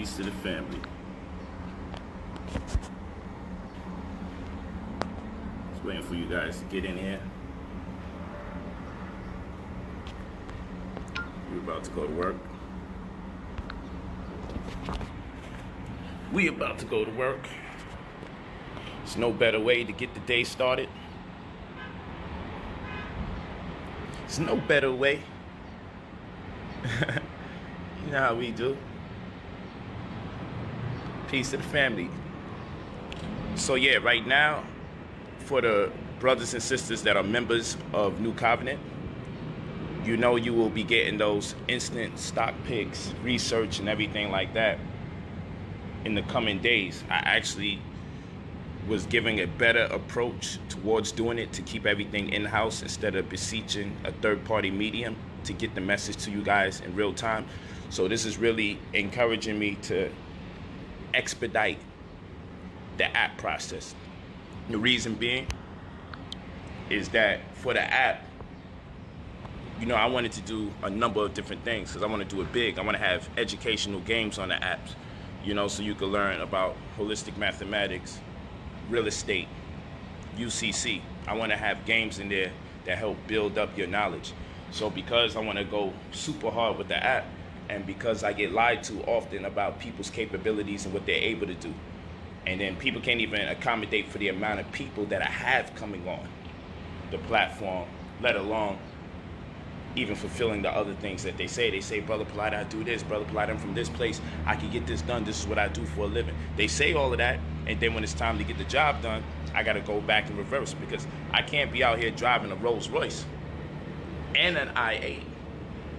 Peace to the family. Just waiting for you guys to get in here. We're about to go to work. We about to go to work. There's no better way to get the day started. There's no better way. You know how we do. Peace to the family. So yeah, right now, for the brothers and sisters that are members of New Covenant, you know you will be getting those instant stock picks, research, and everything like that in the coming days. I actually was giving a better approach towards doing it to keep everything in-house instead of beseeching a third-party medium to get the message to you guys in real time. So this is really encouraging me to expedite the app process. The reason being is that for the app, you know, I wanted to do a number of different things because I want to do it big. I want to have educational games on the apps, you know, so you can learn about holistic mathematics, real estate, UCC. I want to have games in there that help build up your knowledge. So because I want to go super hard with the app, and because I get lied to often about people's capabilities and what they're able to do, and then people can't even accommodate for the amount of people that I have coming on the platform, let alone even fulfilling the other things that they say. They say, Brother Polight, I do this. Brother Polight, I'm from this place. I can get this done. This is what I do for a living. They say all of that, and then when it's time to get the job done, I got to go back in reverse because I can't be out here driving a Rolls Royce and an i8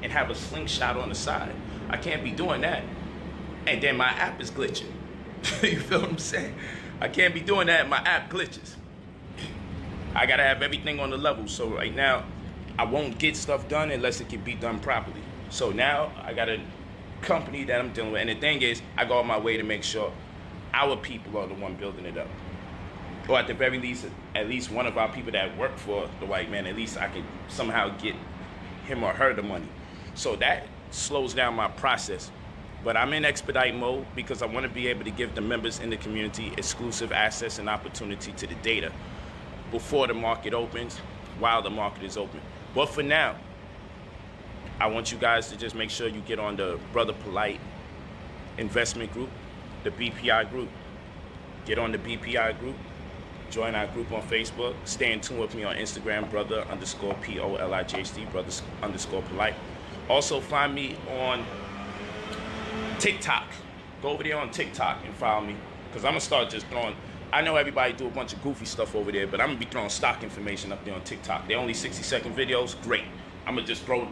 and have a slingshot on the side. I can't be doing that. And then my app is glitching. You feel what I'm saying? I can't be doing that and my app glitches. I got to have everything on the level. So right now, I won't get stuff done unless it can be done properly. So now I got a company that I'm dealing with. And the thing is, I go out my way to make sure our people are the one building it up. Or at the very least, at least one of our people that work for the white man, at least I can somehow get him or her the money. So that slows down my process. But I'm in expedite mode because I want to be able to give the members in the community exclusive access and opportunity to the data before the market opens, while the market is open. But for now, I want you guys to just make sure you get on the Brother Polight investment group, the BPI group. Get on the BPI group. Join our group on Facebook. Stay in tune with me on Instagram, brother_POLIGHT, brother_Polight. Also find me on TikTok. Go over there on TikTok and follow me. Because I'm going to start just throwing, I know everybody do a bunch of goofy stuff over there, but I'm going to be throwing stock information up there on TikTok. They're only 60-second videos. Great. I'm going to just throw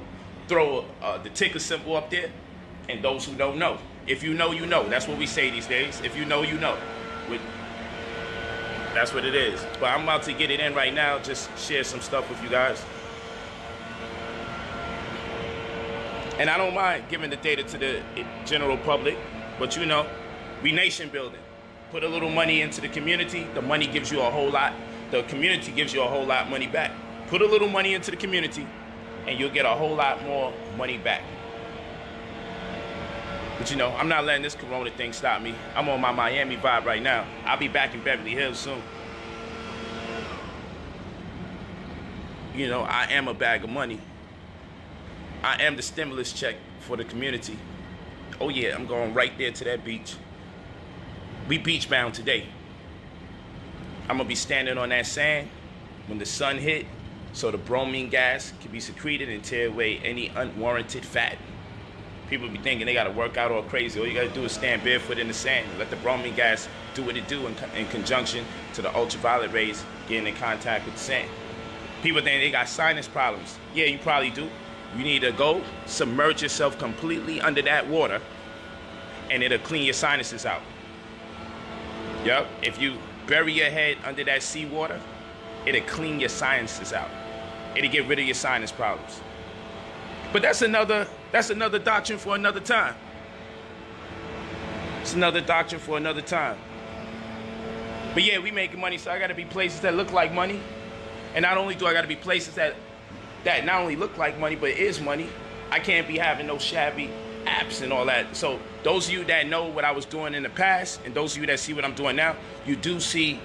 the ticker symbol up there. And those who don't know. If you know, you know. That's what we say these days. If you know, you know. That's what it is. But I'm about to get it in right now. Just share some stuff with you guys. And I don't mind giving the data to the general public. But you know, we nation building. Put a little money into the community. The money gives you a whole lot. The community gives you a whole lot money back. Put a little money into the community and you'll get a whole lot more money back. But you know, I'm not letting this corona thing stop me. I'm on my Miami vibe right now. I'll be back in Beverly Hills soon. You know, I am a bag of money. I am the stimulus check for the community. Oh yeah, I'm going right there to that beach. We beach bound today. I'm gonna be standing on that sand when the sun hit so the bromine gas can be secreted and tear away any unwarranted fat. People be thinking they gotta work out all crazy. All you gotta do is stand barefoot in the sand and let the bromine gas do what it do in conjunction to the ultraviolet rays getting in contact with the sand. People think they got sinus problems. Yeah, you probably do. You need to go submerge yourself completely under that water and it'll clean your sinuses out. Yep, if you bury your head under that seawater, it'll clean your sinuses out. It'll get rid of your sinus problems. But that's another doctrine for another time. It's another doctrine for another time. But yeah, we making money, so I gotta be places that look like money. And not only do I gotta be places that not only look like money, but is money. I can't be having no shabby apps and all that. So those of you that know what I was doing in the past, and those of you that see what I'm doing now, you do see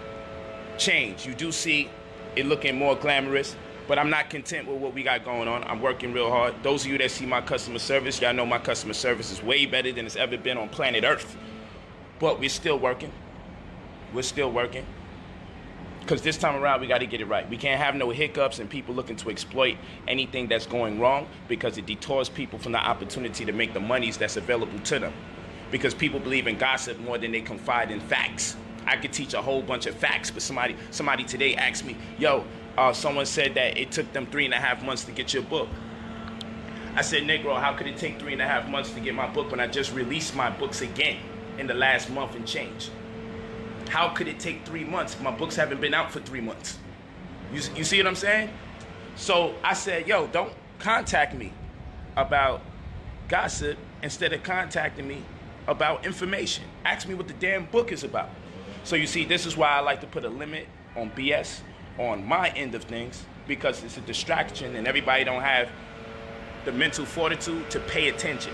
change. You do see it looking more glamorous. But I'm not content with what we got going on. I'm working real hard. Those of you that see my customer service, y'all know my customer service is way better than it's ever been on planet Earth. But we're still working. We're still working. Because this time around, we got to get it right. We can't have no hiccups and people looking to exploit anything that's going wrong, because it detours people from the opportunity to make the monies that's available to them. Because people believe in gossip more than they confide in facts. I could teach a whole bunch of facts, but somebody today asked me, yo, someone said that it took them 3.5 months to get your book. I said, Negro, how could it take 3.5 months to get my book when I just released my books again in the last month and change? How could it take 3 months? My books haven't been out for 3 months. You see what I'm saying? So I said, yo, don't contact me about gossip instead of contacting me about information. Ask me what the damn book is about. So you see, this is why I like to put a limit on BS on my end of things, because it's a distraction and everybody don't have the mental fortitude to pay attention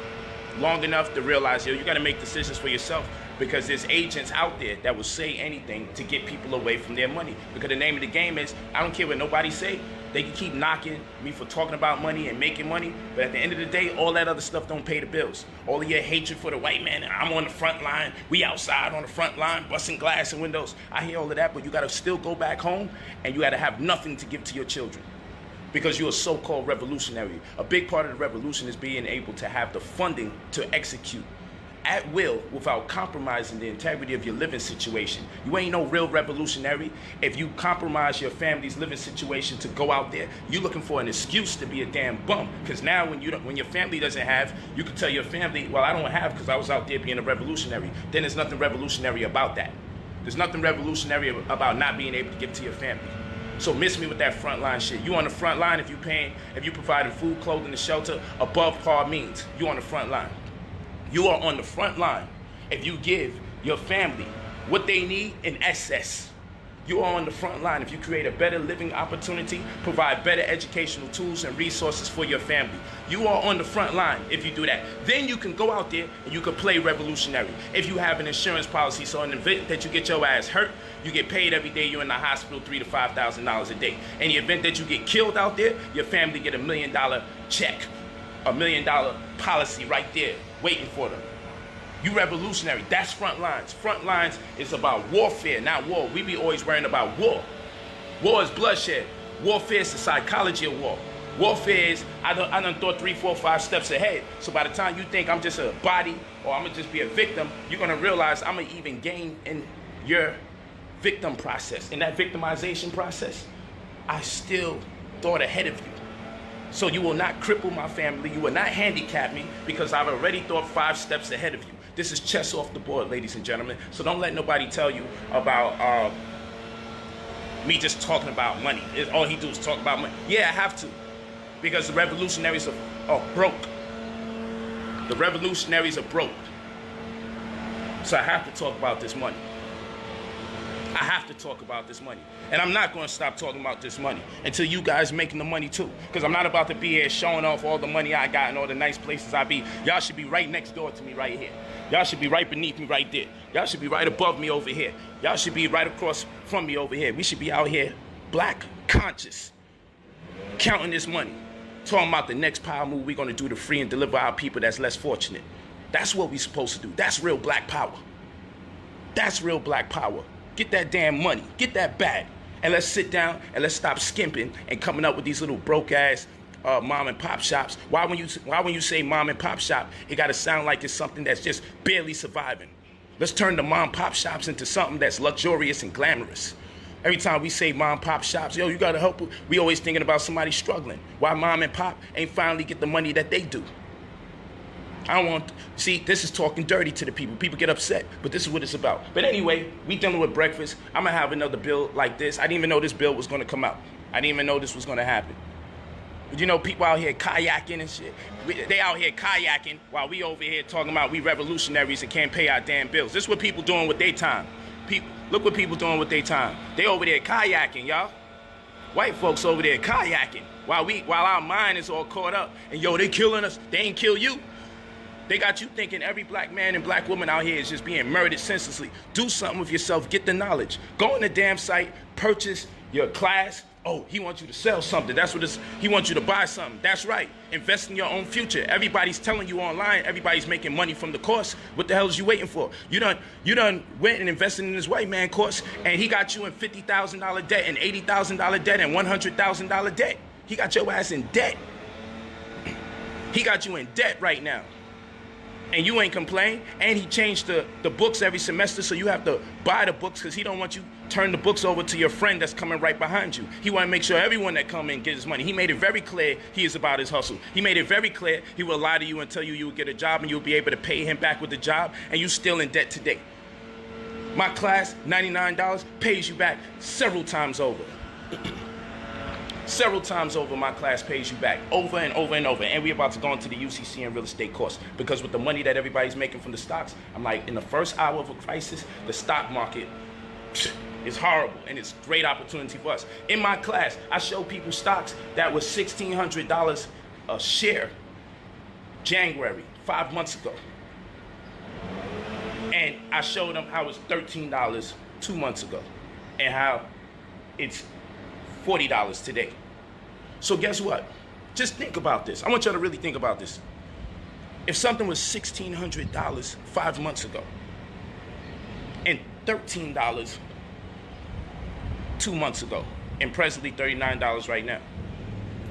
long enough to realize, yo, you got to make decisions for yourself, because there's agents out there that will say anything to get people away from their money. Because the name of the game is, I don't care what nobody say, they can keep knocking me for talking about money and making money, but at the end of the day, all that other stuff don't pay the bills. All of your hatred for the white man, I'm on the front line, we outside on the front line, busting glass and windows. I hear all of that, but you gotta still go back home and you gotta have nothing to give to your children, because you're a so-called revolutionary. A big part of the revolution is being able to have the funding to execute at will without compromising the integrity of your living situation. You ain't no real revolutionary if you compromise your family's living situation to go out there. You're looking for an excuse to be a damn bum, because now when your family doesn't have, you can tell your family, well, I don't have because I was out there being a revolutionary. Then there's nothing revolutionary about that. There's nothing revolutionary about not being able to give to your family. So miss me with that frontline shit. You on the front line if you providing food, clothing, and shelter above par means. You on the front line. You are on the front line if you give your family what they need in excess. You are on the front line if you create a better living opportunity, provide better educational tools and resources for your family. You are on the front line if you do that. Then you can go out there and you can play revolutionary. If you have an insurance policy, so in the event that you get your ass hurt, you get paid every day you're in the hospital $3,000 to $5,000 a day. In the event that you get killed out there, your family get $1 million check, $1 million policy right there waiting for them. You revolutionary. That's front lines. Front lines is about warfare, not war. We be always worrying about war. War is bloodshed. Warfare is the psychology of war. Warfare is, I done thought 3, 4, 5 steps ahead. So by the time you think I'm just a body or I'm gonna just be a victim, you're gonna realize I'm gonna even gain in your victim process. In that victimization process, I still thought ahead of you. So you will not cripple my family. You will not handicap me, because I've already thought 5 steps ahead of you. This is chess off the board, ladies and gentlemen. So don't let nobody tell you about me just talking about money. All he do is talk about money. Yeah, I have to, because the revolutionaries are broke. The revolutionaries are broke. So I have to talk about this money. I have to talk about this money. And I'm not going to stop talking about this money until you guys making the money too. Because I'm not about to be here showing off all the money I got and all the nice places I be. Y'all should be right next door to me right here. Y'all should be right beneath me right there. Y'all should be right above me over here. Y'all should be right across from me over here. We should be out here black conscious, counting this money, talking about the next power move we're going to do to free and deliver our people that's less fortunate. That's what we're supposed to do. That's real black power. That's real black power. Get that damn money. Get that bag. And let's sit down and let's stop skimping and coming up with these little broke-ass mom and pop shops. Why when you say mom and pop shop, it got to sound like it's something that's just barely surviving? Let's turn the mom and pop shops into something that's luxurious and glamorous. Every time we say mom and pop shops, yo, you got to help. We always thinking about somebody struggling. Why mom and pop ain't finally get the money that they do? I don't want, see, this is talking dirty to the people. People get upset, but this is what it's about. But anyway, we dealing with breakfast. I'm going to have another bill like this. I didn't even know this bill was going to come out. I didn't even know this was going to happen. But you know, people out here kayaking and shit. They out here kayaking while we over here talking about we revolutionaries and can't pay our damn bills. This is what people doing with their time. Look what people doing with their time. They over there kayaking, y'all. White folks over there kayaking while our mind is all caught up. And yo, they killing us. They ain't kill you. They got you thinking every black man and black woman out here is just being murdered senselessly. Do something with yourself. Get the knowledge. Go on the damn site. Purchase your class. Oh, he wants you to sell something. That's what it's, he wants you to buy something. That's right. Invest in your own future. Everybody's telling you online. Everybody's making money from the course. What the hell is you waiting for? You done went and invested in this white man course, and he got you in $50,000 debt and $80,000 debt and $100,000 debt. He got your ass in debt. He got you in debt right now. And you ain't complain. And he changed the books every semester, so you have to buy the books because he don't want you turn the books over to your friend that's coming right behind you. He want to make sure everyone that come in gets his money. He made it very clear he is about his hustle. He made it very clear he will lie to you and tell you you will get a job and you'll be able to pay him back with the job, and you still in debt today. My class, $99, pays you back several times over. Several times over, my class pays you back over and over and over. And we're about to go into the UCC and real estate course, because with the money that everybody's making from the stocks, I'm like, in the first hour of a crisis, the stock market is horrible, and it's a great opportunity for us. In my class, I show people stocks that was $1,600 a share January, 5 months ago. And I showed them how it was $13 2 months ago, and how it's $40 today. So guess what? Just think about this. I want y'all to really think about this. If something was $1,600 5 months ago and $13 2 months ago and presently $39 right now,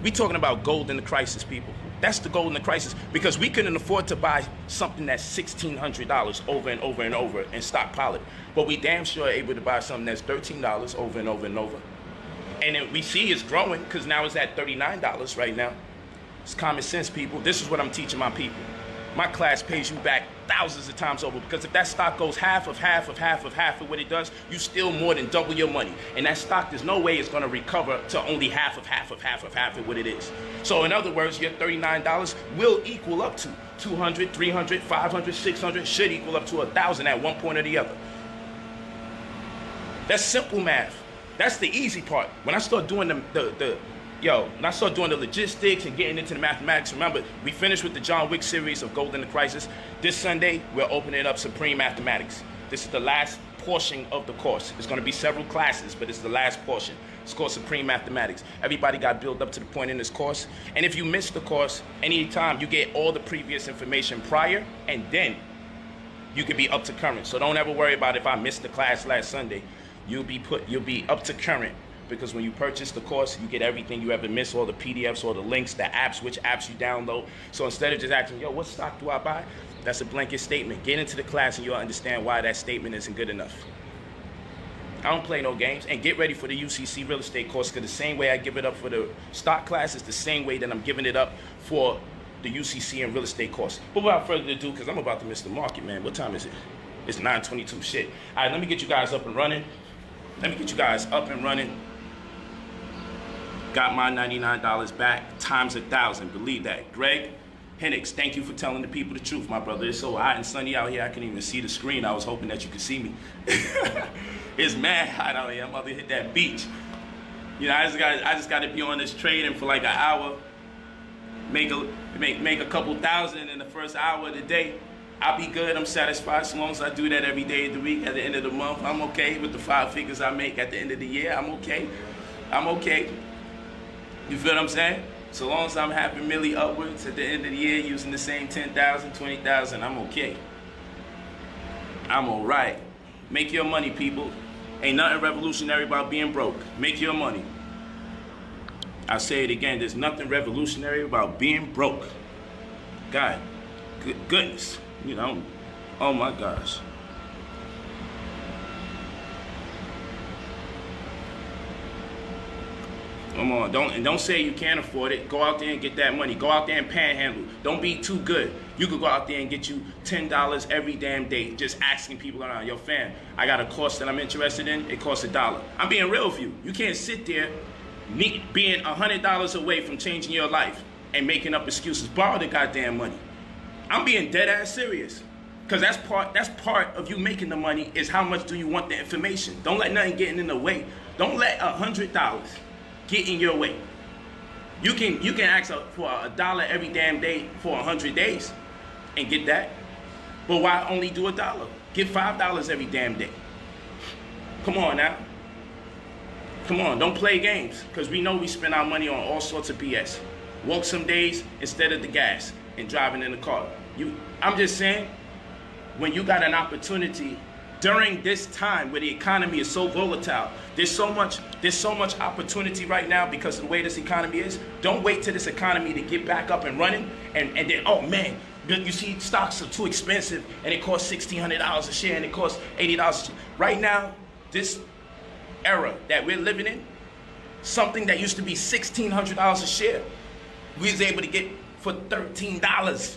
we talking about gold in the crisis, people. That's the gold in the crisis, because we couldn't afford to buy something that's $1,600 over and over and over and stockpile it. But we damn sure are able to buy something that's $13 over and over and over. And then we see it's growing, because now it's at $39 right now. It's common sense, people. This is what I'm teaching my people. My class pays you back thousands of times over, because if that stock goes half of what it does, you still more than double your money. And that stock, there's no way it's going to recover to only half of what it is. So in other words, your $39 will equal up to 200, 300, 500, 600, should equal up to 1,000 at one point or the other. That's simple math. That's the easy part. When I start doing when I start doing the logistics and getting into the mathematics, remember, we finished with the John Wick series of Gold in the Crisis. This Sunday, we're opening up Supreme Mathematics. This is the last portion of the course. It's going to be several classes, but it's the last portion. It's called Supreme Mathematics. Everybody got built up to the point in this course. And if you miss the course, anytime, you get all the previous information prior, and then you can be up to current. So don't ever worry about if I missed the class last Sunday. You'll be up to current, because when you purchase the course, you get everything you ever missed, all the PDFs, all the links, the apps, which apps you download. So instead of just asking, yo, what stock do I buy? That's a blanket statement. Get into the class and you'll understand why that statement isn't good enough. I don't play no games. And get ready for the UCC real estate course, because the same way I give it up for the stock class is the same way that I'm giving it up for the UCC and real estate course. But without further ado, because I'm about to miss the market, man. What time is it? It's 9:22. Shit. All right, let me get you guys up and running. Got my $99 back times 1,000. Believe that. Greg Hennix, thank you for telling the people the truth, my brother. It's so hot and sunny out here, I can't even see the screen. I was hoping that you could see me. It's mad hot out here. I'm about to hit that beach. You know, I just got to be on this trading for like an hour. Make a couple thousand in the first hour of the day. I'll be good. I'm satisfied so long as I do that every day of the week. At the end of the month, I'm okay with the 5 figures I make at the end of the year. I'm okay. You feel what I'm saying? So long as I'm happy milli upwards at the end of the year using the same 10,000, 20,000, I'm okay. I'm all right. Make your money, people. Ain't nothing revolutionary about being broke. Make your money. I'll say it again. There's nothing revolutionary about being broke. God, goodness. You know, oh my gosh. Come on, don't say you can't afford it. Go out there and get that money. Go out there and panhandle. Don't be too good. You could go out there and get you $10 every damn day, just asking people around, yo fam, I got a course that I'm interested in, it costs $1. I'm being real with you. You can't sit there being $100 away from changing your life and making up excuses. Borrow the goddamn money. I'm being dead ass serious. Because that's part of you making the money, is how much do you want the information. Don't let nothing get in the way. Don't let $100 get in your way. You can ask for $1 every damn day for 100 days. and get that? But why only do $1? Get $5 every damn day. Come on now. Come on, don't play games, because we know we spend our money on all sorts of BS. Walk some days instead of the gas and driving in the car. I'm just saying, when you got an opportunity during this time where the economy is so volatile, there's so much opportunity right now because of the way this economy is. Don't wait till this economy to get back up and running and then, oh man, you see stocks are too expensive and it costs $1,600 a share and it costs $80 a share. Right now, this era that we're living in, something that used to be $1,600 a share, we was able to get for $13.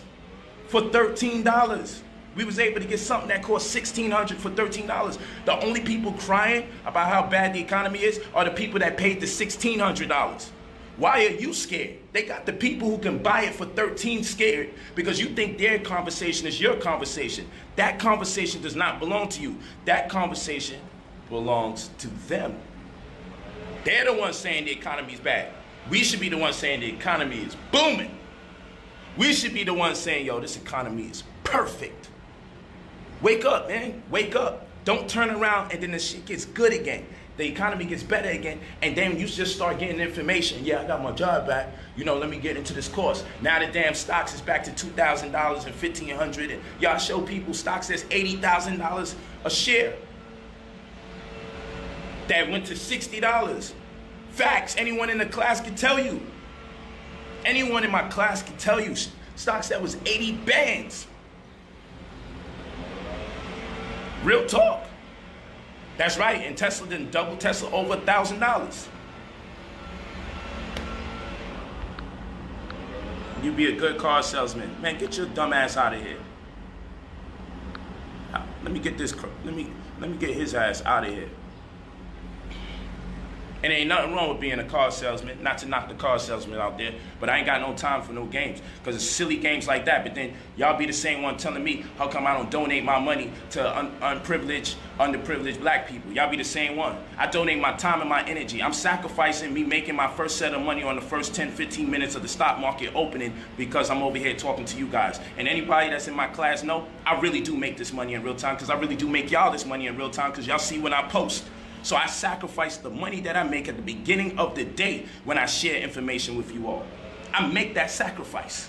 For $13. We was able to get something that cost $1,600 for $13. The only people crying about how bad the economy is are the people that paid the $1,600. Why are you scared? They got the people who can buy it for $13 scared because you think their conversation is your conversation. That conversation does not belong to you. That conversation belongs to them. They're the ones saying the economy is bad. We should be the ones saying the economy is booming. We should be the ones saying, yo, this economy is perfect. Wake up, man. Wake up. Don't turn around and then the shit gets good again. The economy gets better again, and then you just start getting information. Yeah, I got my job back. You know, let me get into this course. Now the damn stocks is back to $2,000 and $1,500. And y'all show people stocks that's $80,000 a share. That went to $60. Facts. Anyone in the class can tell you. Anyone in my class can tell you stocks that was 80 bands. Real talk. That's right. And Tesla didn't double. Tesla over $1,000. You be a good car salesman. Man, get your dumb ass out of here. Let me get this. Let me get his ass out of here. And ain't nothing wrong with being a car salesman, not to knock the car salesman out there, but I ain't got no time for no games, because it's silly games like that. But then y'all be the same one telling me how come I don't donate my money to unprivileged, underprivileged black people. Y'all be the same one. I donate my time and my energy. I'm sacrificing me making my first set of money on the first 10, 15 minutes of the stock market opening because I'm over here talking to you guys. And anybody that's in my class know, I really do make this money in real time, because I really do make y'all this money in real time, because y'all see when I post. So I sacrifice the money that I make at the beginning of the day when I share information with you all. I make that sacrifice.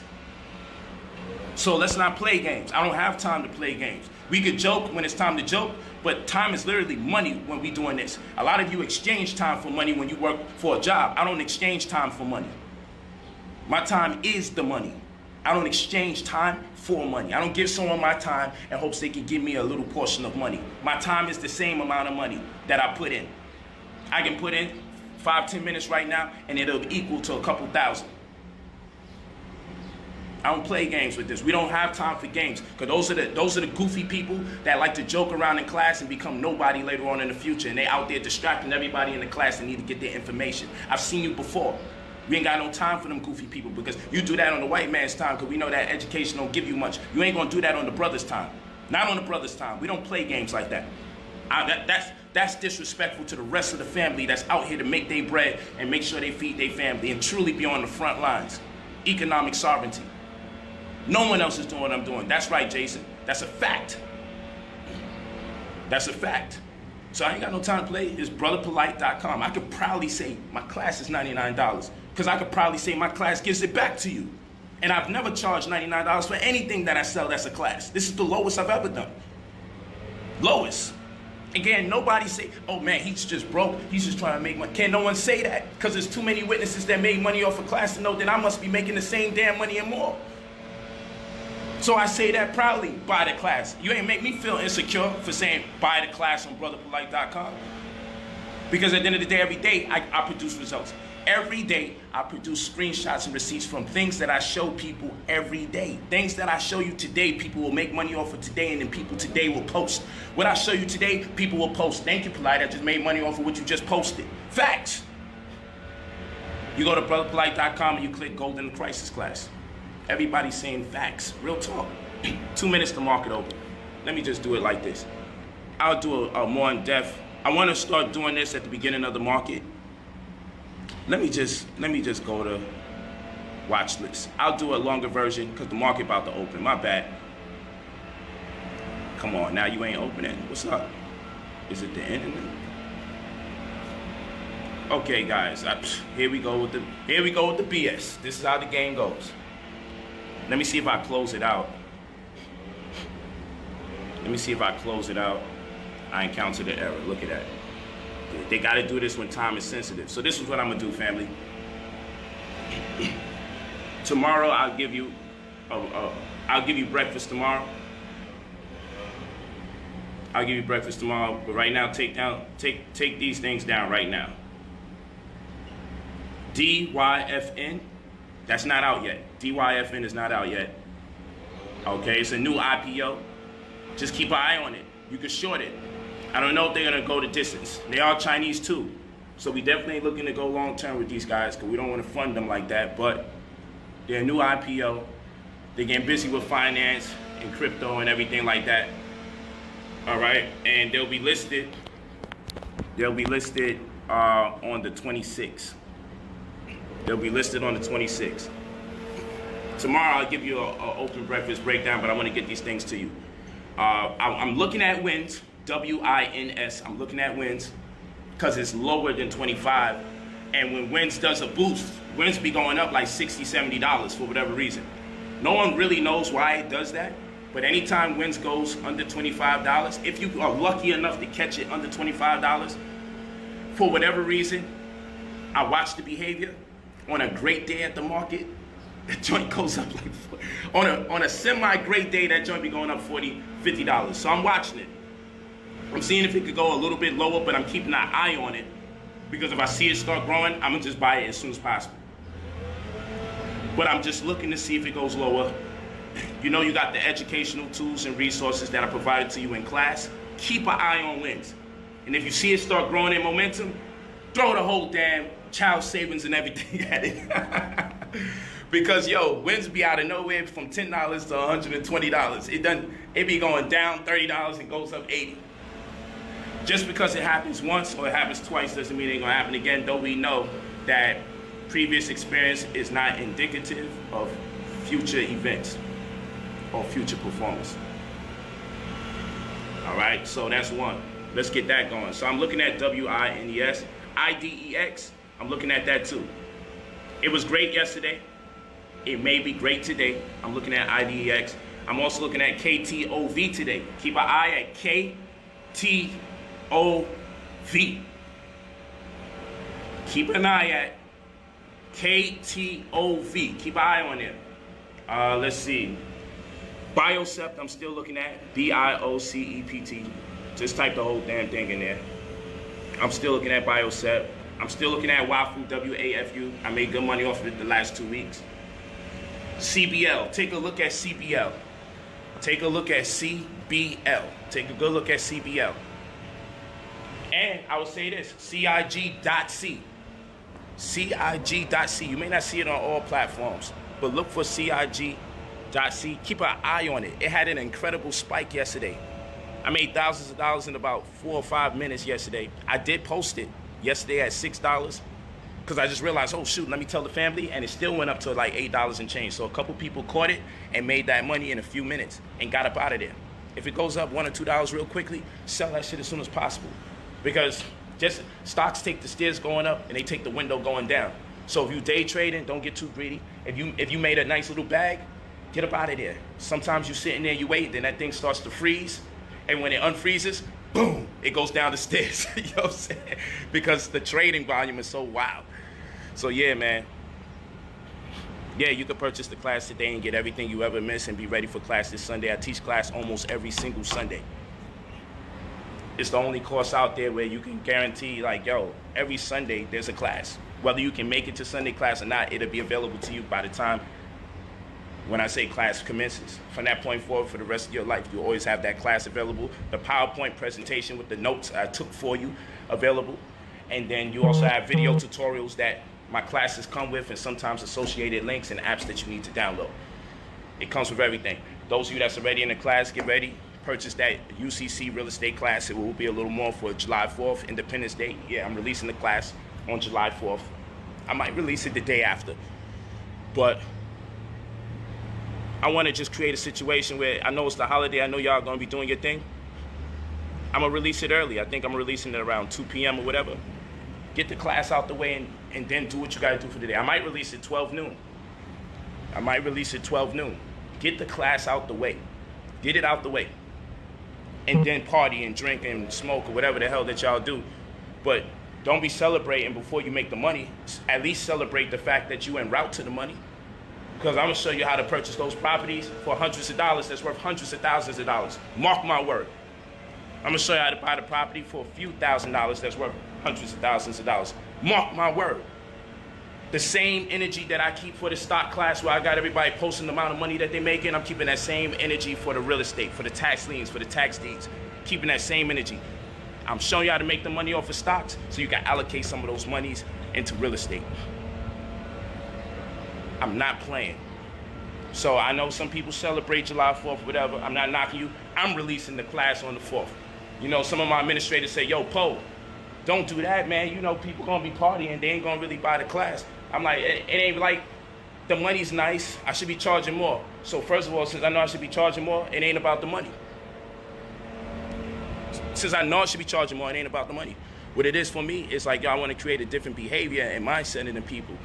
So let's not play games. I don't have time to play games. We could joke when it's time to joke, but time is literally money when we doing this. A lot of you exchange time for money when you work for a job. I don't exchange time for money. My time is the money. I don't exchange time for money. I don't give someone my time in hopes they can give me a little portion of money. My time is the same amount of money that I put in. I can put in 5-10 minutes right now and it'll equal to a couple thousand. I don't play games with this. We don't have time for games, because those are the goofy people that like to joke around in class and become nobody later on in the future, and they out there distracting everybody in the class and need to get their information. I've seen you before. We ain't got no time for them goofy people, because you do that on the white man's time, because we know that education don't give you much. You ain't gonna do that on the brother's time. Not on the brother's time. We don't play games like that. That's disrespectful to the rest of the family that's out here to make their bread and make sure they feed their family and truly be on the front lines. Economic sovereignty. No one else is doing what I'm doing. That's right, Jason. That's a fact. That's a fact. So I ain't got no time to play. It's brotherpolight.com. I could proudly say my class is $99, because I could proudly say my class gives it back to you. And I've never charged $99 for anything that I sell that's a class. This is the lowest I've ever done. Lowest. Again, nobody say, oh man, he's just broke. He's just trying to make money. Can't no one say that, because there's too many witnesses that made money off a class to know that I must be making the same damn money and more. So I say that proudly, buy the class. You ain't make me feel insecure for saying buy the class on brotherpolight.com. Because at the end of the day, every day, I produce results. Every day, I produce screenshots and receipts from things that I show people every day. Things that I show you today, people will make money off of today, and then people today will post. What I show you today, people will post. Thank you, Polight. I just made money off of what you just posted. Facts. You go to brotherpolight.com and you click Gold in the Crisis class. Everybody's saying facts. Real talk. 2 minutes to market open. Let me just do it like this. I'll do a more in-depth. I want to start doing this at the beginning of the market. Let me just go to watch list. I'll do a longer version because the market about to open. My bad. Come on, now you ain't opening. What's up? Is it the internet? Okay, guys. Here we go with the BS. This is how the game goes. Let me see if I close it out. Let me see if I close it out. I encountered an error. Look at that. They got to do this when time is sensitive. So this is what I'm gonna do, family. Tomorrow I'll give you breakfast tomorrow. I'll give you breakfast tomorrow, but right now take these things down right now. DYFN, that's not out yet. DYFN is not out yet. Okay, it's a new IPO. Just keep an eye on it. You can short it. I don't know if they're gonna go the distance. They are Chinese too, so we definitely looking to go long term with these guys because we don't want to fund them like that. But they're a new IPO. They're getting busy with finance and crypto and everything like that. All right, and they'll be listed. They'll be listed on the 26th. They'll be listed on the 26th. Tomorrow I'll give you an open breakfast breakdown, but I want to get these things to you. I'm looking at wins, WINS. I'm looking at wins because it's lower than 25. And when wins does a boost, wins be going up like $60, $70 for whatever reason. No one really knows why it does that. But anytime wins goes under $25, if you are lucky enough to catch it under $25, for whatever reason, I watch the behavior. On a great day at the market, that joint goes up like, on a semi-great day, that joint be going up $40, $50. So I'm watching it. I'm seeing if it could go a little bit lower, but I'm keeping an eye on it. Because if I see it start growing, I'm gonna just buy it as soon as possible. But I'm just looking to see if it goes lower. You know you got the educational tools and resources that are provided to you in class. Keep an eye on wins. And if you see it start growing in momentum, throw the whole damn child savings and everything at it. Because yo, wins be out of nowhere from $10 to $120. It be going down $30 and goes up $80. Just because it happens once or it happens twice doesn't mean it ain't gonna happen again, though we know that previous experience is not indicative of future events or future performance. All right, so that's one. Let's get that going. So I'm looking at WINES, IDEX. I'm looking at that too. It was great yesterday. It may be great today. I'm looking at IDEX. I'm also looking at KTOV today. Keep an eye at KTOV. Keep an eye at KTOV. Keep an eye on it. Let's see. Biocept, I'm still looking at. BIOCEPT. Just type the whole damn thing in there. I'm still looking at Biocept. I'm still looking at WAFU, WAFU. I made good money off of it the last 2 weeks. CBL. Take a look at CBL. Take a look at CBL. Take a good look at CBL. And I will say this, CIG.C. CIG.C. You may not see it on all platforms, but look for CIG.C. Keep an eye on it. It had an incredible spike yesterday. I made thousands of dollars in about 4 or 5 minutes yesterday. I did post it yesterday at $6 because I just realized, oh shoot, let me tell the family, and it still went up to like $8 and change. So a couple people caught it and made that money in a few minutes and got up out of there. If it goes up $1 or $2 real quickly, sell that shit as soon as possible. Because just stocks take the stairs going up and they take the window going down. So if you day trading, don't get too greedy. If you made a nice little bag, get up out of there. Sometimes you sitting there, you wait, then that thing starts to freeze. And when it unfreezes, boom, it goes down the stairs. You know what I'm saying? Because the trading volume is so wild. So yeah, man. Yeah, you can purchase the class today and get everything you ever miss and be ready for class this Sunday. I teach class almost every single Sunday. It's the only course out there where you can guarantee, like, yo, every Sunday there's a class. Whether you can make it to Sunday class or not, it'll be available to you by the time when I say class commences. From that point forward for the rest of your life, you always have that class available. The PowerPoint presentation with the notes I took for you available. And then you also have video tutorials that my classes come with and sometimes associated links and apps that you need to download. It comes with everything. Those of you that's already in the class, get ready. Purchase that UCC real estate class. It will be a little more for July 4th, Independence Day. Yeah, I'm releasing the class on July 4th. I might release it the day after. But I want to just create a situation where I know it's the holiday. I know y'all going to be doing your thing. I'm going to release it early. I think I'm releasing it around 2 p.m. or whatever. Get the class out the way and then do what you got to do for the day. I might release it 12 noon. Get the class out the way. Get it out the way. And then party and drink and smoke or whatever the hell that y'all do. But don't be celebrating before you make the money. At least celebrate the fact that you en route to the money. Because I'm going to show you how to purchase those properties for hundreds of dollars that's worth hundreds of thousands of dollars. Mark my word. I'm going to show you how to buy the property for a few $1,000s that's worth hundreds of thousands of dollars. Mark my word. The same energy that I keep for the stock class where I got everybody posting the amount of money that they're making, I'm keeping that same energy for the real estate, for the tax liens, for the tax deeds. Keeping that same energy. I'm showing you how to make the money off of stocks so you can allocate some of those monies into real estate. I'm not playing. So I know some people celebrate July 4th, whatever. I'm not knocking you. I'm releasing the class on the 4th. You know, some of my administrators say, yo, Poe, don't do that, man. You know, people gonna be partying. They ain't gonna really buy the class. I'm like, it ain't like the money's nice. I should be charging more. So first of all, since I know I should be charging more, it ain't about the money. Since I know I should be charging more, it ain't about the money. What it is for me, it's like, yo, I want to create a different behavior and mindset in the people.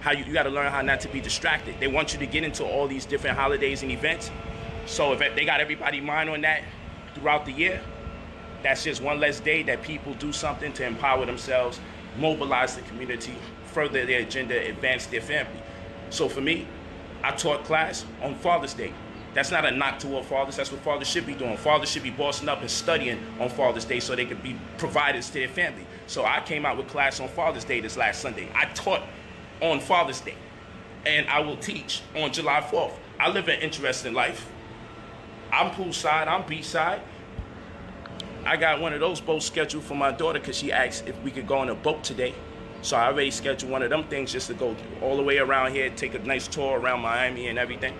How you got to learn how not to be distracted. They want you to get into all these different holidays and events. So if they got everybody's mind on that throughout the year, that's just one less day that people do something to empower themselves, mobilize the community, further their agenda, advance their family. So for me, I taught class on Father's Day. That's not a knock toward fathers. That's what fathers should be doing. Fathers should be bossing up and studying on Father's Day so they could be providers to their family. So I came out with class on Father's Day this last Sunday. I taught on Father's Day, and I will teach on July 4th. I live an interesting life. I'm poolside, I'm beachside. I got one of those boats scheduled for my daughter because she asked if we could go on a boat today. So I already scheduled one of them things just to go all the way around here, take a nice tour around Miami and everything,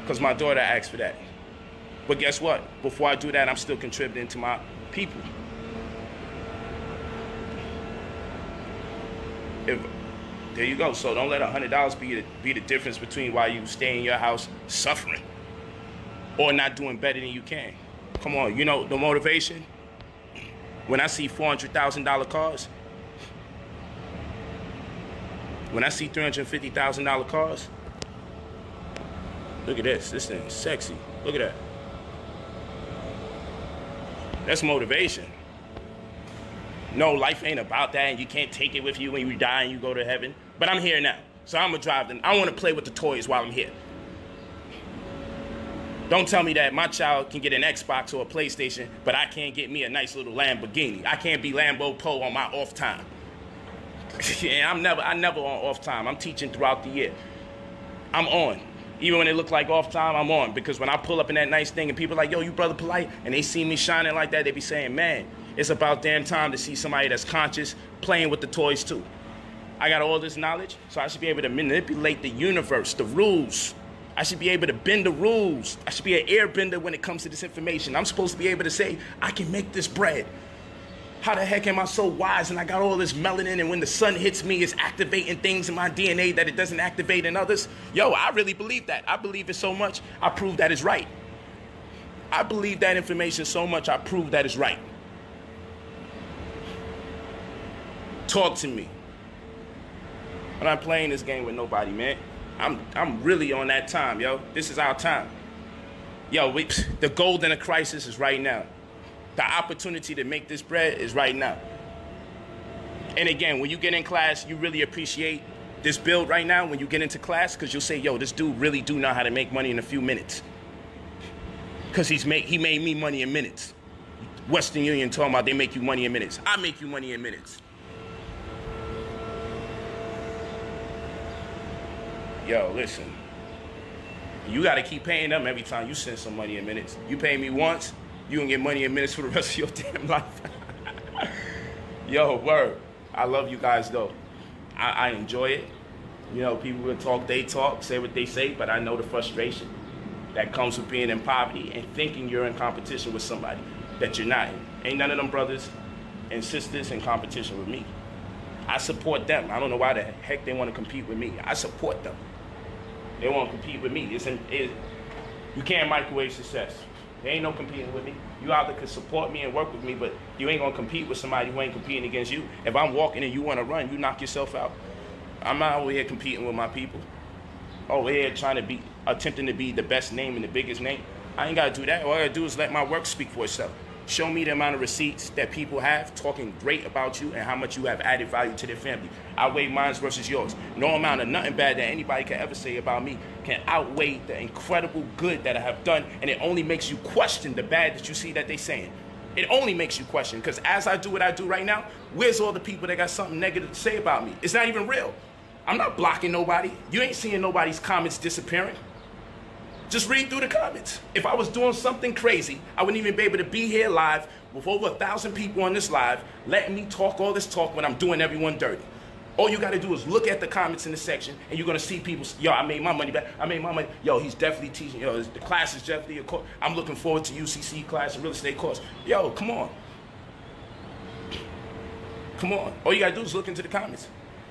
because my daughter asked for that. But guess what? Before I do that, I'm still contributing to my people. There you go. So don't let $100 be the difference between why you stay in your house suffering or not doing better than you can. Come on, you know the motivation? When I see $400,000 cars, when I see $350,000 cars, look at this. This thing is sexy. Look at that. That's motivation. No, life ain't about that, and you can't take it with you when you die and you go to heaven. But I'm here now, so I'm gonna drive them. I want to play with the toys while I'm here. Don't tell me that my child can get an Xbox or a PlayStation, but I can't get me a nice little Lamborghini. I can't be Lambo Poe on my off time. Yeah, I never on off time. I'm teaching throughout the year. I'm on. Even when it look like off time, I'm on. Because when I pull up in that nice thing and people are like, yo, you brother Polight, and they see me shining like that, they be saying, man, it's about damn time to see somebody that's conscious playing with the toys too. I got all this knowledge, so I should be able to manipulate the universe, the rules. I should be able to bend the rules. I should be an airbender when it comes to this information. I'm supposed to be able to say, I can make this bread. How the heck am I so wise and I got all this melanin, and when the sun hits me, it's activating things in my DNA that it doesn't activate in others? Yo, I really believe that. I believe it so much, I prove that it's right. I believe that information so much, I prove that it's right. Talk to me. I'm not playing this game with nobody, man. I'm really on that time, yo. This is our time. Yo, the gold in a crisis is right now. The opportunity to make this bread is right now. And again, when you get in class, you really appreciate this build right now when you get into class, because you'll say, yo, this dude really do know how to make money in a few minutes. Because he made me money in minutes. Western Union talking about they make you money in minutes. I make you money in minutes. Yo, listen. You got to keep paying them every time you send some money in minutes. You pay me once, you can get money in minutes for the rest of your damn life. Yo, word. I love you guys, though. I enjoy it. You know, people will talk, they talk, say what they say, but I know the frustration that comes with being in poverty and thinking you're in competition with somebody that you're not. Ain't none of them brothers and sisters in competition with me. I support them. I don't know why the heck they want to compete with me. I support them. They won't compete with me. You can't microwave success. There ain't no competing with me. You either can support me and work with me, but you ain't gonna compete with somebody who ain't competing against you. If I'm walking and you wanna run, you knock yourself out. I'm not over here competing with my people. Over here attempting to be the best name and the biggest name. I ain't gotta do that. All I gotta do is let my work speak for itself. Show me the amount of receipts that people have talking great about you and how much you have added value to their family. I weigh mine versus yours. No amount of nothing bad that anybody can ever say about me can outweigh the incredible good that I have done, and it only makes you question the bad that you see that they saying. It only makes you question, because as I do what I do right now, where's all the people that got something negative to say about me? It's not even real. I'm not blocking nobody. You ain't seeing nobody's comments disappearing. Just read through the comments. If I was doing something crazy, I wouldn't even be able to be here live with over 1,000 people on this live, letting me talk all this talk when I'm doing everyone dirty. All you gotta do is look at the comments in the section, and you're gonna see people, yo, I made my money back. I made my money. Yo, he's definitely teaching. Yo, the class is definitely a course. I'm looking forward to UCC class and real estate course. Yo, come on. Come on. All you gotta do is look into the comments.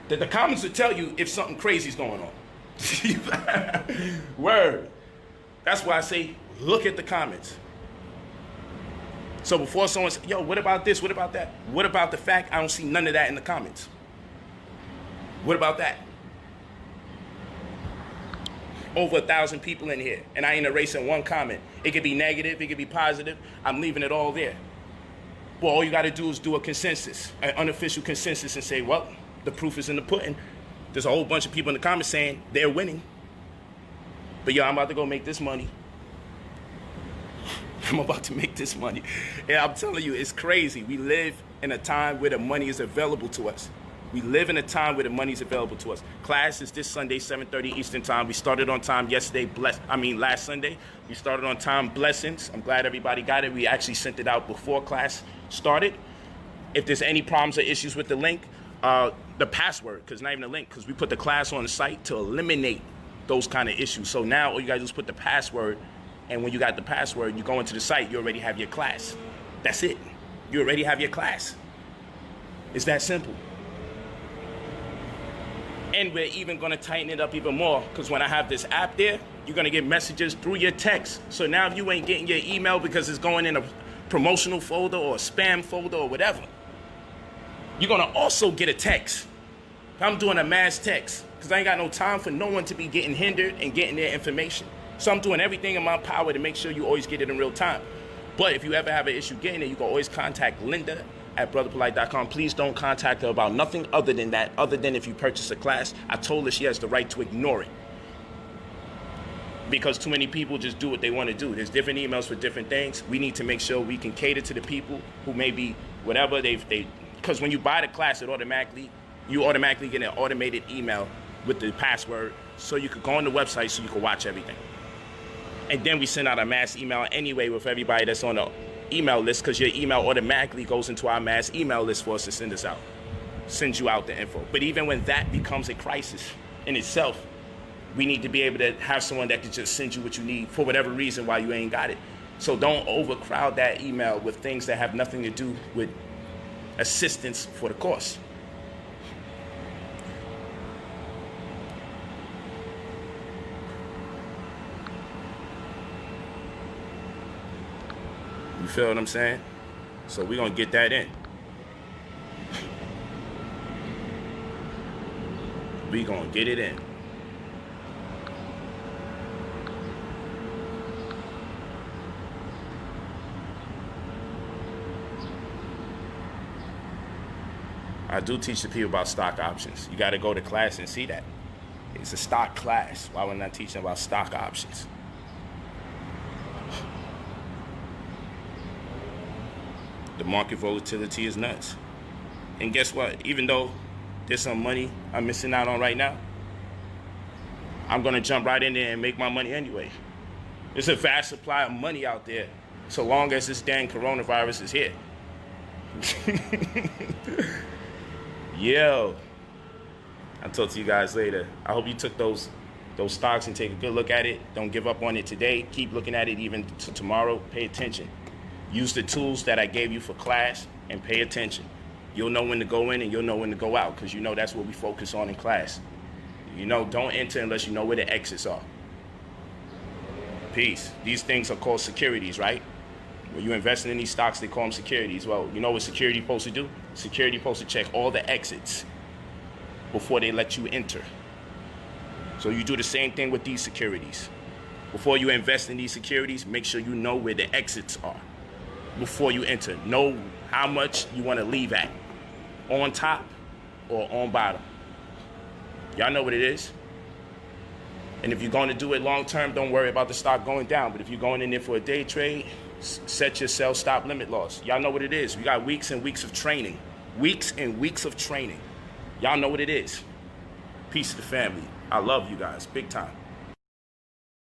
The comments will tell you if something crazy is going on. Word. That's why I say, look at the comments. So before someone says, yo, what about this? What about that? What about the fact I don't see none of that in the comments? What about that? Over 1,000 people in here, and I ain't erasing one comment. It could be negative, it could be positive. I'm leaving it all there. Well, all you got to do is do a consensus, an unofficial consensus, and say, well, the proof is in the pudding. There's a whole bunch of people in the comments saying they're winning. But yo, I'm about to go make this money. I'm about to make this money. And I'm telling you, it's crazy. We live in a time where the money is available to us. We live in a time where the money is available to us. Class is this Sunday, 7:30 Eastern time. We started on time yesterday, last Sunday. We started on time, blessings. I'm glad everybody got it. We actually sent it out before class started. If there's any problems or issues with the link, the password, because not even a link, because we put the class on the site to eliminate those kind of issues. So now all you gotta do is put the password, and when you got the password, you go into the site, you already have your class. That's it. You already have your class. It's that simple. And we're even gonna tighten it up even more, because when I have this app there, you're gonna get messages through your text. So now if you ain't getting your email because it's going in a promotional folder or a spam folder or whatever, you're gonna also get a text. I'm doing a mass text, because I ain't got no time for no one to be getting hindered and getting their information. So I'm doing everything in my power to make sure you always get it in real time. But if you ever have an issue getting it, you can always contact Linda at brotherpolight.com. Please don't contact her about nothing other than that, other than if you purchase a class. I told her she has the right to ignore it, because too many people just do what they want to do. There's different emails for different things. We need to make sure we can cater to the people who may be whatever because when you buy the class, you automatically get an automated email with the password, so you could go on the website so you can watch everything. And then we send out a mass email anyway with everybody that's on the email list, because your email automatically goes into our mass email list for us to send you out the info. But even when that becomes a crisis in itself, we need to be able to have someone that can just send you what you need for whatever reason while you ain't got it. So don't overcrowd that email with things that have nothing to do with assistance for the course. You feel what I'm saying? So we're gonna get that in. We gonna get it in. I do teach the people about stock options. You gotta go to class and see that. It's a stock class. Why would I teach them about stock options? The market volatility is nuts. And guess what? Even though there's some money I'm missing out on right now, I'm gonna jump right in there and make my money anyway. There's a vast supply of money out there, so long as this dang coronavirus is here. Yo, I'll talk to you guys later. I hope you took those stocks and take a good look at it. Don't give up on it today. Keep looking at it even to tomorrow. Pay attention. Use the tools that I gave you for class and pay attention. You'll know when to go in and you'll know when to go out, because you know that's what we focus on in class. You know, don't enter unless you know where the exits are. Peace. These things are called securities, right? When you're investing in these stocks, they call them securities. Well, you know what security supposed to do? Security supposed to check all the exits before they let you enter. So you do the same thing with these securities. Before you invest in these securities, make sure you know where the exits are before you enter. Know how much you want to leave at, on top or on bottom. Y'all know what it is. And if you're going to do it long term, don't worry about the stock going down. But if you're going in there for a day trade, set your sell stop limit loss. Y'all know what it is. We got weeks and weeks of training. Weeks and weeks of training. Y'all know what it is. Peace to the family. I love you guys. Big time.